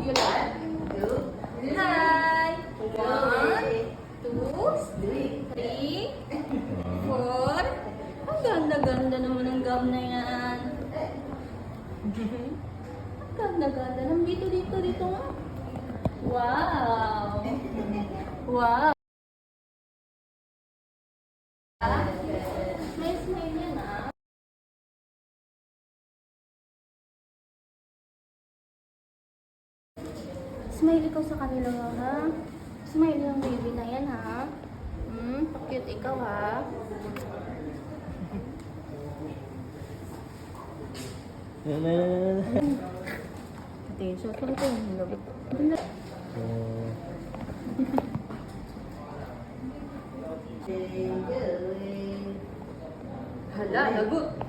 You like? Hi! 1, 2, 3, 4. Ang ganda-ganda naman ang gam na yan. Ang ganda-ganda. Dito nga. Wow! Wow! May smile yan ah. Smile ikaw sa kanila ha. Smile yung baby na yan ha. Cute ikaw ha. Attention ka ito.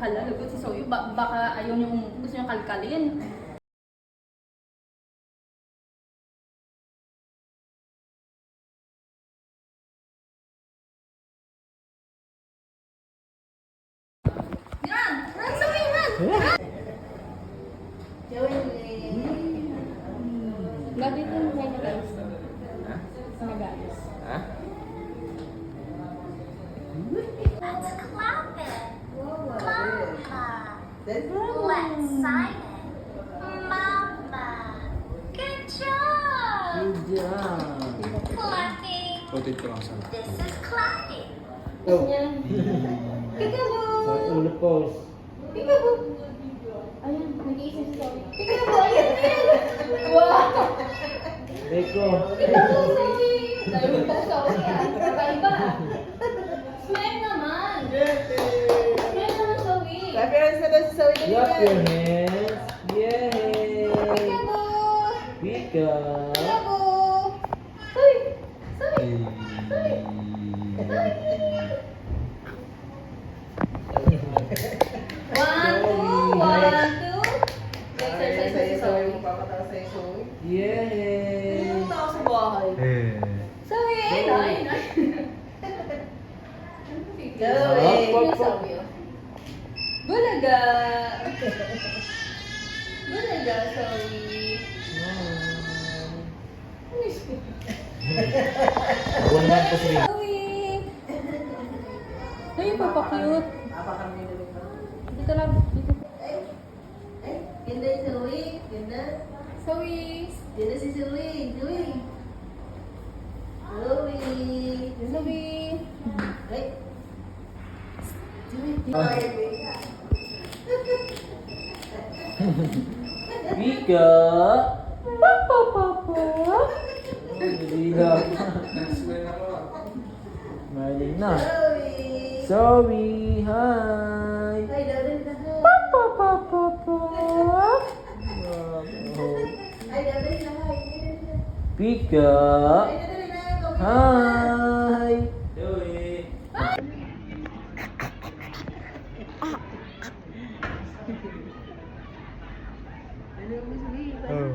Lagot si Soyo. Baka ayaw niyong gusto niyong kalkalin. Yan! Run sa way, run! Gabi ito yung may nag-ayos. Nag-ayos. Ha? Let's clap it. Mama. Let's sign it. Mama. Good job. Good job. Clapping. Potit ko lang sa This is clapping. Yan. Peekaboo! ulo pose. Peekaboo! Ayan, nag-iisip si Zoe. Peekaboo! Ayan! Wow! Eko. Peekaboo, Zoe! Dahil mo pa Zoe ah. Kakaiba. Smile naman! Smile naman, Zoe! Clap your hands na daw si Zoe. Dali Clap na. your hands. Yay! Peekaboo! Pika. Peekaboo! Zoe! Zoe! Zoe! One, two. Exercise na si Zoe. Papatawa sa'yo, Zoe. Yay! Hindi mo tao sa bahay. Zoe! Ay! Zoe! Bulaga! Bulaga, Zoe! Ako naman po sila. Zoe! Ay, papakute. Napakarami na rin. Dito lang. Dito. Ay, ganda si Zoe. Ganda. Zoe! Ganda si Zoe. Zoe. Zoe. Zoe! Ay. Zoe. Pika. Papa, papa! Liga. Maling na. Zoe. Sorry, hi. Ay, dali na. Papa, papa, papa! Ay, dali na. Pika. Ay, dali na. Hi. Joey. Ano mo sabihin? Oh.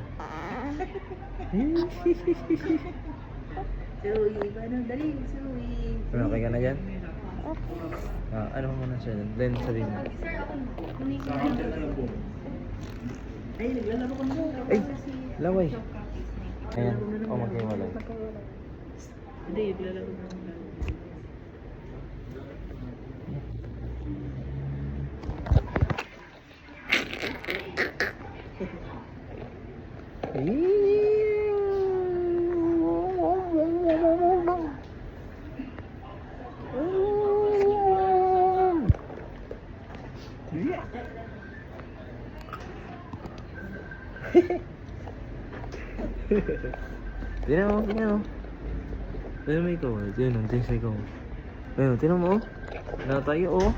Zoe, paano? Dali, Zoe. Okay ka na dyan? Ano muna siya dyan? Then sabihin mo. Ay, naglalaro ko na. Ay, laway. Ayan, maghiwalay. Hindi, naglalaro ko na. Tinan mo, tinan mo. Tinan mo ikaw, tinan mo ikaw. Ayun, tinan mo. Na tayo, oh.